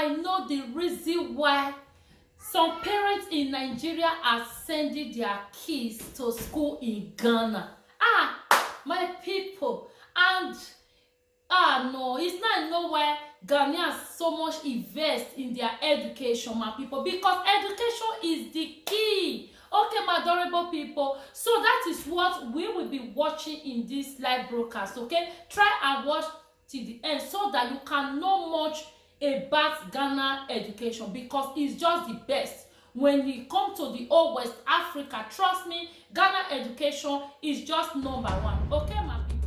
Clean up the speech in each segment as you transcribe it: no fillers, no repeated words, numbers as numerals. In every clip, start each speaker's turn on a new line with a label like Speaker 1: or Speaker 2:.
Speaker 1: I know the reason why some parents in Nigeria are sending their kids to school in Ghana. My people, and no, it's not nowhere Ghanaians so much invest in their education, my people, because education is the key. Okay, my adorable people, so that is what we will be watching in this live broadcast. Okay, try and watch till the end so that you can know much about Ghana education, because it's just the best. When we come to the old West Africa, trust me, Ghana education is just number one. Okay, my people.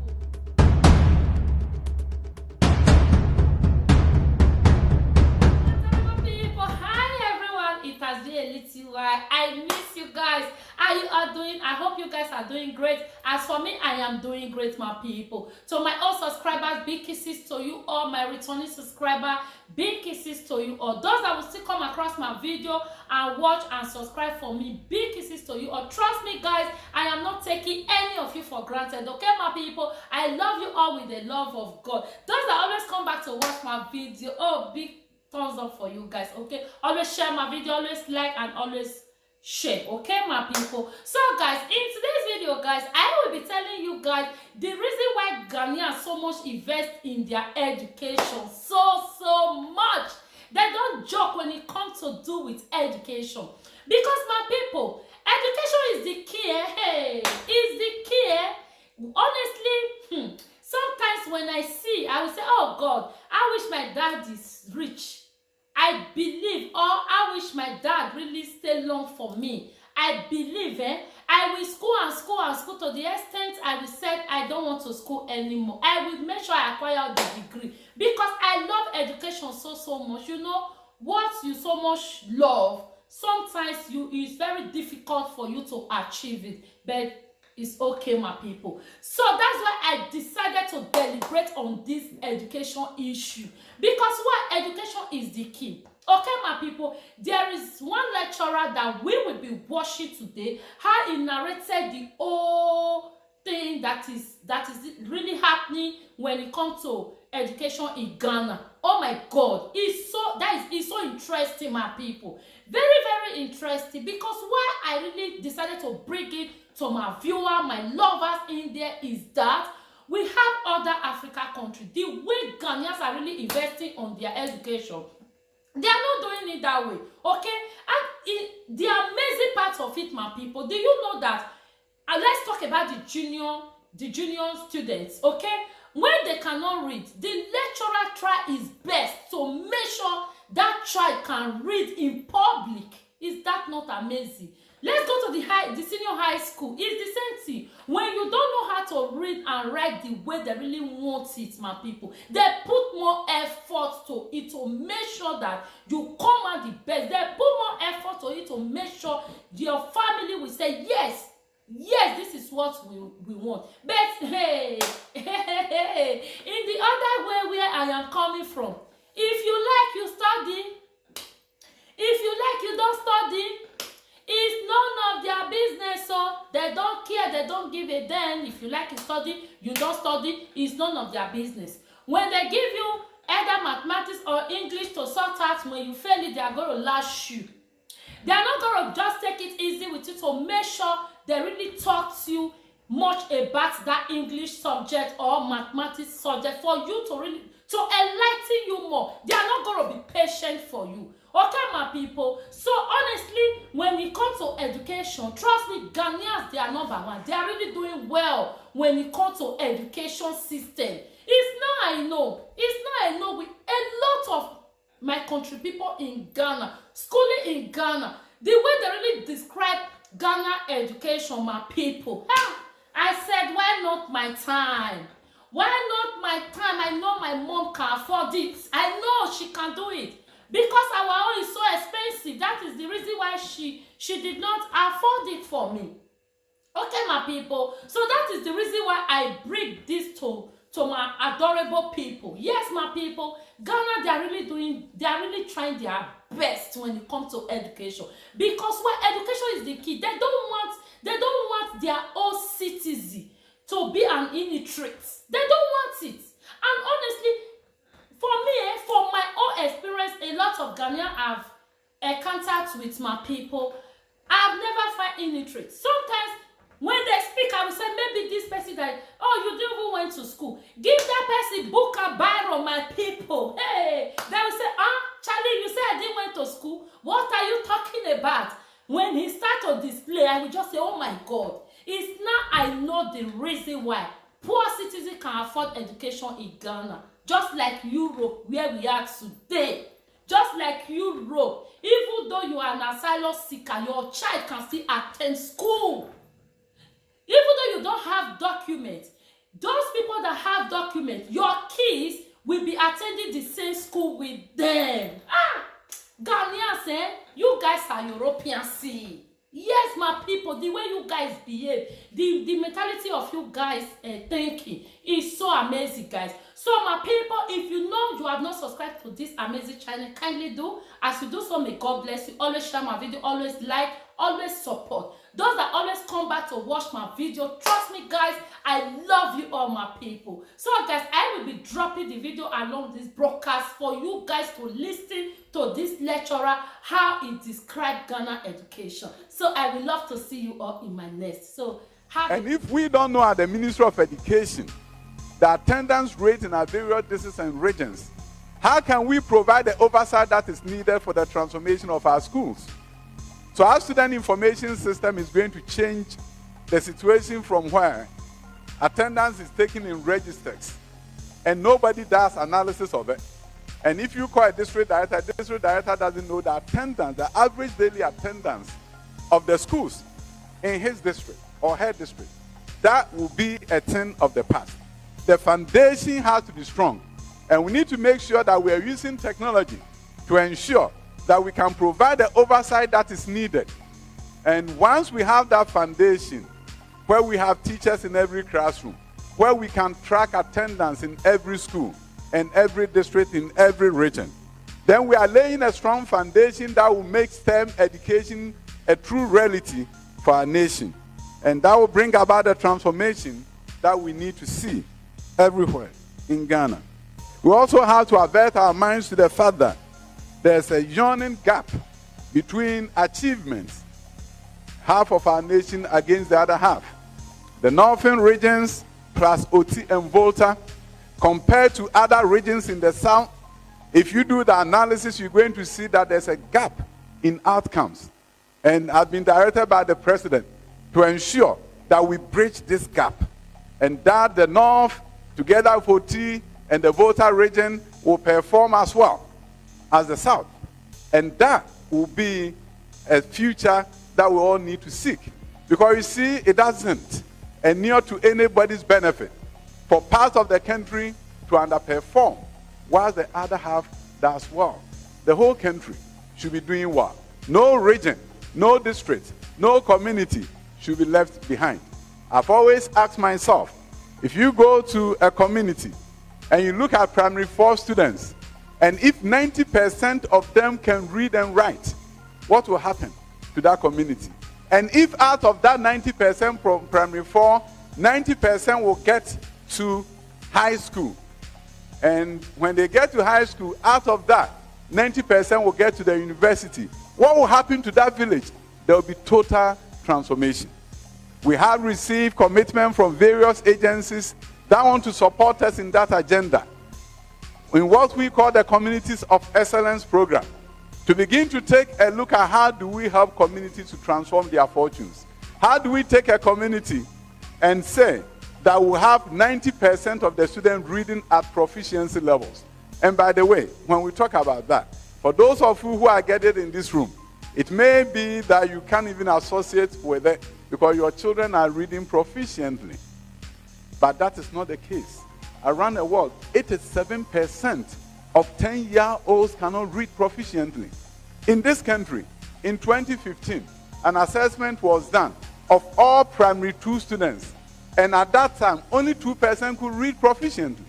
Speaker 1: It has been a little while. I miss you guys. How you are doing? I hope you guys are doing great. As for me, I am doing great, my people. To my old subscribers, big kisses to you all. My returning subscriber, big kisses to you all. Those that will still come across my video and watch and subscribe for me, big kisses to you all. Trust me, guys, I am not taking any of you for granted. Okay, my people, I love you all with the love of God. Those that always come back to watch my video, oh, big thumbs up for you guys. Okay, always share my video, always like and always share. Okay, my people. So guys, in today's video, guys, I will be telling you guys the reason why Ghanaians so much invest in their education, so much. They don't joke when it comes to do with education, because my people, education is the key. Hey, is the key. Honestly, sometimes when I see, I will say, oh God, I wish my dad is rich. I believe, or I wish my dad really stay long for me. I believe, I will school to the extent I will say I don't want to school anymore. I will make sure I acquire the degree, because I love education so much. You know, what you so much love, sometimes it's very difficult for you to achieve it, but it's okay, my people. So that's why I decided to deliberate on this education issue, because what education is the key. Okay, my people, there is one lecturer that we will be watching today, how he narrated the whole thing that is really happening when it comes to education in Ghana. Oh my God, it's so interesting, my people. Very interesting, because why I really decided to bring it to my viewer, my lovers in there, is that we have other African countries, the way Ghanaians are really investing on their education. They are not doing it that way. Okay, and the amazing part of it, my people, do you know that let's talk about the junior students. Okay, when they cannot read, the lecturer try his best to make sure that child can read in public. Is that not amazing? Let's go to the senior high school. It's the same thing. When you don't know how to read and write the way they really want it, my people, they put more effort to it to make sure that you come out the best. They put more effort to it to make sure your family will say, yes, this is what we want. But hey, in the other way where I am coming from, if you like, you study. If you like, you don't study. It's none of their business, so they don't care, they don't give a damn. If you like to study, you don't study, it's none of their business. When they give you either mathematics or English to sort out, when you fail it, they are going to lash you. They are not going to just take it easy with you to make sure they really talk to you much about that English subject or mathematics subject for you to really to enlighten you more. They are not going to be patient for you. Okay, my people. So honestly, when it comes to education, trust me, Ghanaians, they are number one. They are really doing well when it comes to education system. It's now I know with a lot of my country people in Ghana, schooling in Ghana, the way they really describe Ghana education, my people. I said, why not my time? Why not my time? I know my mom can afford it. I know she can do it. Because our own is so expensive. That is the reason why she did not afford it for me. Okay, my people. So that is the reason why I bring this to my adorable people. Yes, my people. Ghana, they are really trying their best when it comes to education. Because education is the key. They don't want their own citizen to be an illiterate. They don't want it. And honestly, for me, for my own experience in a lot of Ghanaians have contact with my people. I've never found illiterate. Sometimes when they speak, I will say, maybe this person that, oh, you didn't even went to school. Give that person book and Bible, my people. Hey, they will say, Charlie, you said I didn't went to school. What are you talking about? When he starts to display, I will just say, oh my God. It's now I know the reason why poor citizens can afford education in Ghana. Just like Europe, where we are today. Just like Europe, even though you are an asylum seeker, your child can still attend school. Even though you don't have documents, those people that have documents, your kids will be attending the same school with them. Ghanaians, you guys are Europeans, see. Yes, my people, the way you guys behave, the mentality of you guys thinking is so amazing, guys. So, my people, if you know you have not subscribed to this amazing channel, kindly do. As you do so, may God bless you. Always share my video, always like, always support. Those that always come back to watch my video, trust me, guys, I love you all, my people. So, guys, I will be dropping the video along this broadcast for you guys to listen to this lecturer, how he described Ghana education. So, I would love to see you all in my next. So,
Speaker 2: if we don't know at the Ministry of Education the attendance rate in our various districts and regions, how can we provide the oversight that is needed for the transformation of our schools? So our student information system is going to change the situation from where attendance is taken in registers and nobody does analysis of it. And if you call a district director doesn't know the attendance, the average daily attendance of the schools in his district or her district. That will be a thing of the past. The foundation has to be strong. And we need to make sure that we are using technology to ensure that we can provide the oversight that is needed. And once we have that foundation, where we have teachers in every classroom, where we can track attendance in every school and every district in every region, then we are laying a strong foundation that will make STEM education a true reality for our nation. And that will bring about the transformation that we need to see everywhere in Ghana. We also have to avert our minds to the fact that there's a yawning gap between achievements, half of our nation against the other half. The northern regions plus OT and Volta, compared to other regions in the south, if you do the analysis, you're going to see that there's a gap in outcomes. And I've been directed by the president to ensure that we bridge this gap, and that the north, together with OT and the Volta region, will perform as well as the south. And that will be a future that we all need to seek. Because you see, it doesn't inure to anybody's benefit for parts of the country to underperform, while the other half does well. The whole country should be doing well. No region, no district, no community should be left behind. I've always asked myself, if you go to a community and you look at primary 4 students, and if 90% of them can read and write, what will happen to that community? And if out of that 90% from primary 4, 90% will get to high school. And when they get to high school, out of that, 90% will get to the university. What will happen to that village? There will be total transformation. We have received commitment from various agencies that want to support us in that agenda, in what we call the Communities of Excellence program, to begin to take a look at how do we help communities to transform their fortunes. How do we take a community and say that we have 90% of the students reading at proficiency levels? And by the way, when we talk about that, for those of you who are gathered in this room, it may be that you can't even associate with it because your children are reading proficiently. But that is not the case. Around the world, 87% of 10-year-olds cannot read proficiently. In this country, in 2015, an assessment was done of all primary 2 students. And at that time, only 2% could read proficiently.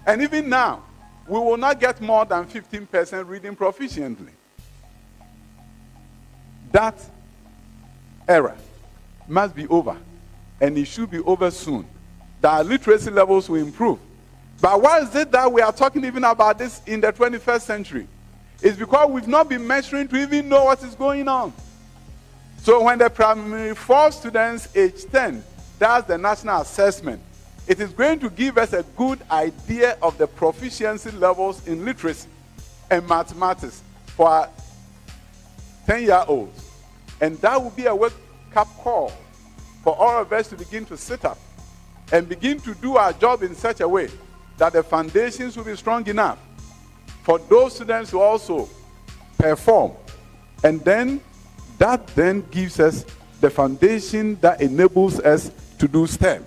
Speaker 2: And even now, we will not get more than 15% reading proficiently. That era must be over, and it should be over soon. That our literacy levels will improve, But why is it that we are talking even about this in the 21st century? It's because we've not been measuring to even know what is going on. So when the primary 4 students age 10 does the national assessment, it is going to give us a good idea of the proficiency levels in literacy and mathematics for our 10-year-olds. And that will be a wake-up call for all of us to begin to sit up and begin to do our job in such a way that the foundations will be strong enough for those students to also perform. And then that then gives us the foundation that enables us to do STEM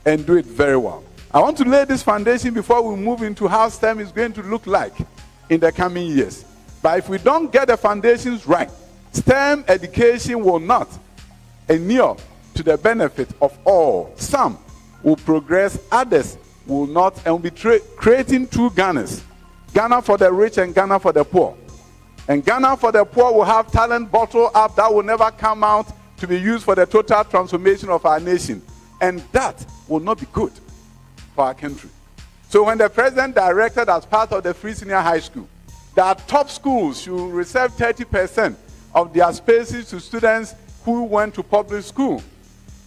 Speaker 2: and do it very well. I want to lay this foundation before we move into how STEM is going to look like in the coming years. But if we don't get the foundations right, STEM education will not inure to the benefit of all. Some will progress, others will not, and will be creating two Ghanas. Ghana for the rich and Ghana for the poor. And Ghana for the poor will have talent bottled up that will never come out to be used for the total transformation of our nation. And that will not be good for our country. So when the president directed as part of the Free Senior High School that top schools should reserve 30% of their spaces to students who went to public school,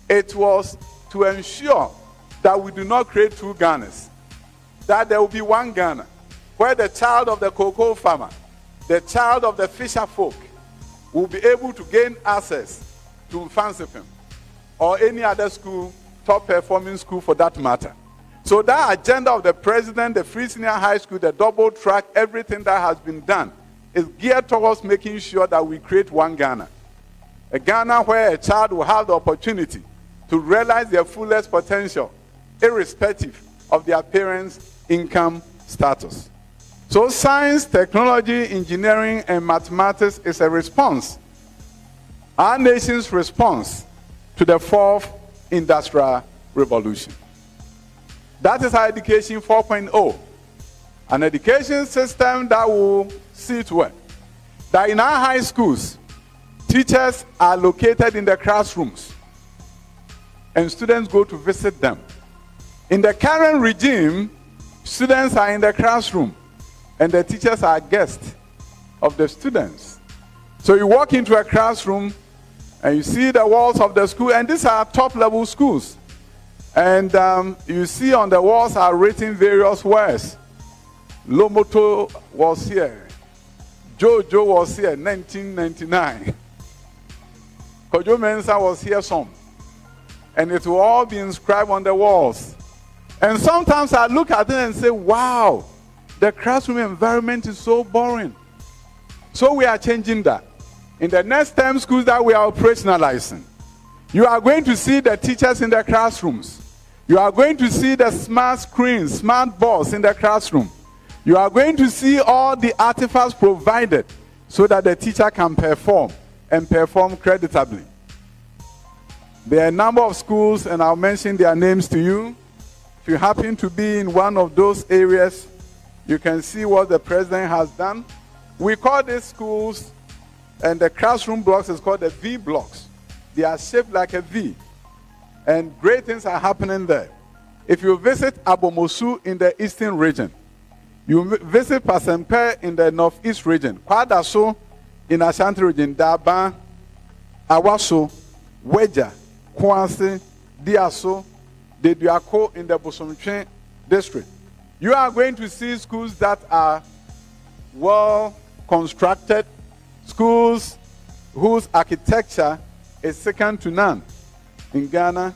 Speaker 2: it was to ensure that we do not create two Ghanas, that there will be one Ghana, where the child of the cocoa farmer, the child of the fisher folk, will be able to gain access to Mfantsipim or any other school, top performing school for that matter. So that agenda of the president, the Free Senior High School, the double track, everything that has been done is geared towards making sure that we create one Ghana. A Ghana where a child will have the opportunity to realize their fullest potential, irrespective of their parents' income status. So science, technology, engineering, and mathematics is a response, our nation's response to the 4th industrial revolution. That is our education 4.0, an education system that will see to it that in our high schools, teachers are located in the classrooms and students go to visit them. In the current regime, students are in the classroom and the teachers are guests of the students. So you walk into a classroom and you see the walls of the school, and these are top-level schools. And you see on the walls are written various words. Lomoto was here. Jojo was here, 1999. Kojo Mensah was here some. And it will all be inscribed on the walls. And sometimes I look at it and say, wow, the classroom environment is so boring. So we are changing that. In the next term schools that we are operationalizing, you are going to see the teachers in the classrooms. You are going to see the smart screens, smart boards in the classroom. You are going to see all the artifacts provided so that the teacher can perform and perform creditably. There are a number of schools, and I'll mention their names to you. If you happen to be in one of those areas, you can see what the president has done. We call these schools, and the classroom blocks is called the V blocks. They are shaped like a V. And great things are happening there. If you visit Abomosu in the eastern region, you visit Pasempe in the northeast region, Kwadaso in Ashanti region, Daba, Awaso, Weja, Kwanse, Diaso, Deduako in the Bosomtwe district. You are going to see schools that are well constructed, schools whose architecture is second to none in Ghana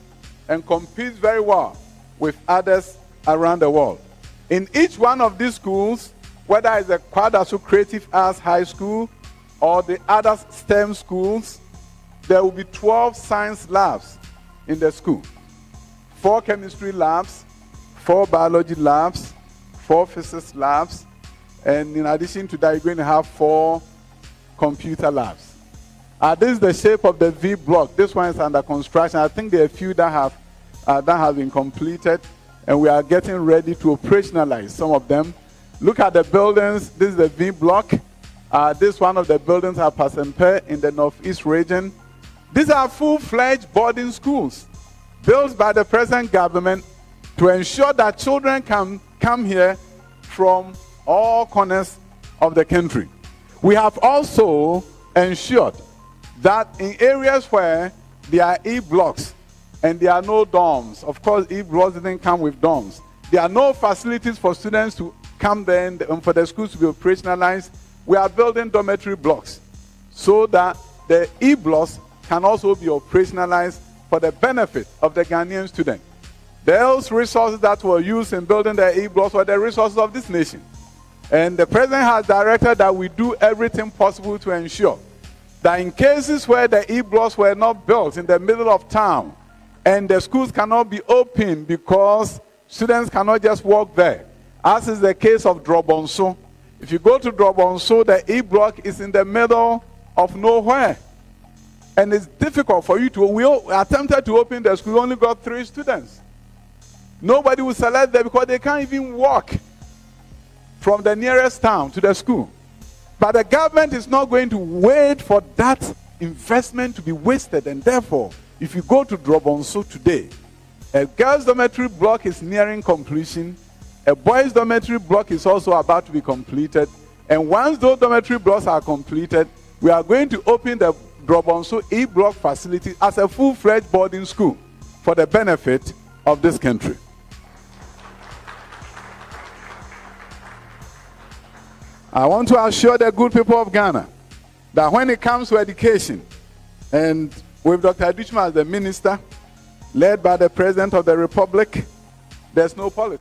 Speaker 2: and competes very well with others around the world. In each one of these schools, whether it's the Kwadaso Creative Arts High School or the other STEM schools, there will be 12 science labs in the school. 4 chemistry labs, 4 biology labs, 4 physics labs, and in addition to that, you're going to have 4 computer labs. This is the shape of the V block. This one is under construction. I think there are a few that have been completed, and we are getting ready to operationalize some of them. Look at the buildings. This is the V block. This one of the buildings are Pasempe in the northeast region. These are full-fledged boarding schools built by the present government to ensure that children can come here from all corners of the country. We have also ensured that in areas where there are E-blocks and there are no dorms, of course E-blocks didn't come with dorms, there are no facilities for students to come there and for the schools to be operationalized. We are building dormitory blocks so that the E-blocks can also be operationalized for the benefit of the Ghanaian student. Those resources that were used in building the E-blocks were the resources of this nation. And the president has directed that we do everything possible to ensure that in cases where the E-blocks were not built in the middle of town and the schools cannot be open because students cannot just walk there, as is the case of Drobonso. If you go to Drobonso, the E-block is in the middle of nowhere. And it's difficult for you to, we attempted to open the school, we only got 3 students. Nobody will select them because they can't even walk from the nearest town to the school. But the government is not going to wait for that investment to be wasted. And therefore, if you go to Drobonso today, a girls' dormitory block is nearing completion. A boys' dormitory block is also about to be completed. And once those dormitory blocks are completed, we are going to open the Drobonso E-block facility as a full-fledged boarding school for the benefit of this country. I want to assure the good people of Ghana that when it comes to education, and with Dr. Adishma as the minister, led by the President of the Republic, there's no politics.